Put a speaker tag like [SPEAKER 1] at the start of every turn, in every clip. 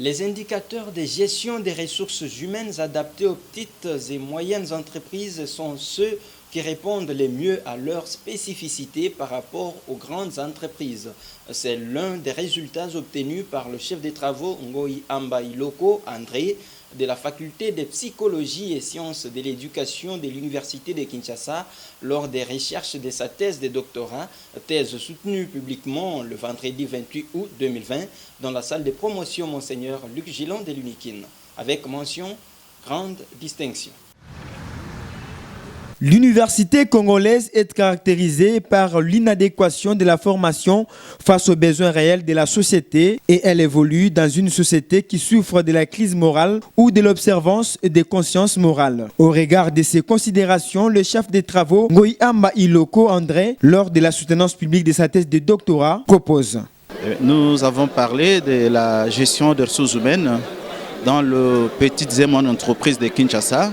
[SPEAKER 1] Les indicateurs de gestion des ressources humaines adaptés aux petites et moyennes entreprises sont ceux qui répondent le mieux à leurs spécificités par rapport aux grandes entreprises. C'est l'un des résultats obtenus par le chef des travaux Ngoi Amba Iloko, André, de la faculté de psychologie et sciences de l'éducation de l'université de Kinshasa lors des recherches de sa thèse de doctorat, thèse soutenue publiquement le vendredi 28 août 2020 dans la salle de promotion Monseigneur Luc Gillon de l'UNIKIN, avec mention grande distinction.
[SPEAKER 2] L'université congolaise est caractérisée par l'inadéquation de la formation face aux besoins réels de la société et elle évolue dans une société qui souffre de la crise morale ou de l'observance des consciences morales. Au regard de ces considérations, le chef des travaux, Ngoi Amba Iloko André, lors de la soutenance publique de sa thèse de doctorat, propose.
[SPEAKER 3] Nous avons parlé de la gestion des ressources humaines dans le petites et moyennes entreprises de Kinshasa.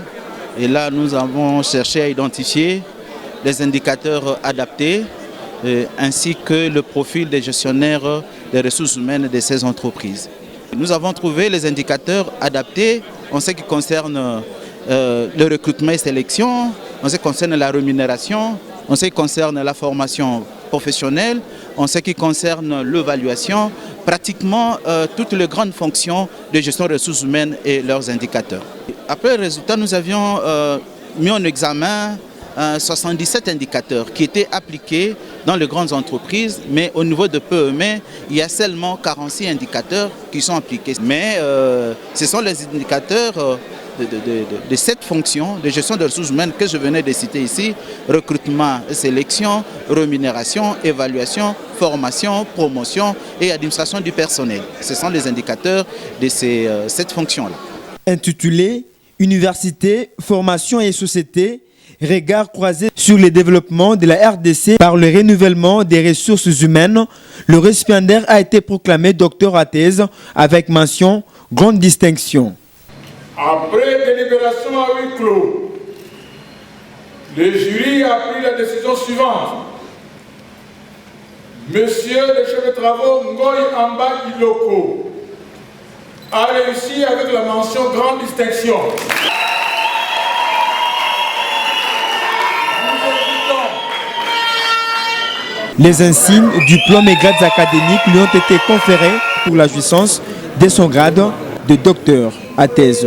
[SPEAKER 3] Et là, nous avons cherché à identifier les indicateurs adaptés ainsi que le profil des gestionnaires des ressources humaines de ces entreprises. Nous avons trouvé les indicateurs adaptés en ce qui concerne le recrutement et sélection, en ce qui concerne la rémunération, en ce qui concerne la formation professionnelle, en ce qui concerne l'évaluation, pratiquement toutes les grandes fonctions de gestion des ressources humaines et leurs indicateurs. Après le résultat, nous avions mis en examen 77 indicateurs qui étaient appliqués dans les grandes entreprises, mais au niveau de PME, il y a seulement 46 indicateurs qui sont appliqués. Mais ce sont les indicateurs de cette fonction de gestion des ressources humaines que je venais de citer ici: recrutement et sélection, rémunération, évaluation, formation, promotion et administration du personnel. Ce sont les indicateurs de cette fonction-là.
[SPEAKER 2] Intitulé « Université, formation et société », regard croisé sur le développement de la RDC par le renouvellement des ressources humaines, le récipiendaire a été proclamé docteur à thèse avec mention grande distinction.
[SPEAKER 4] Après délibération à huis clos, le jury a pris la décision suivante. Monsieur le chef de travaux Ngoi Amba Iloko a réussi avec la mention grande distinction.
[SPEAKER 2] Les insignes, diplômes et grades académiques lui ont été conférés pour la jouissance de son grade de docteur à thèse.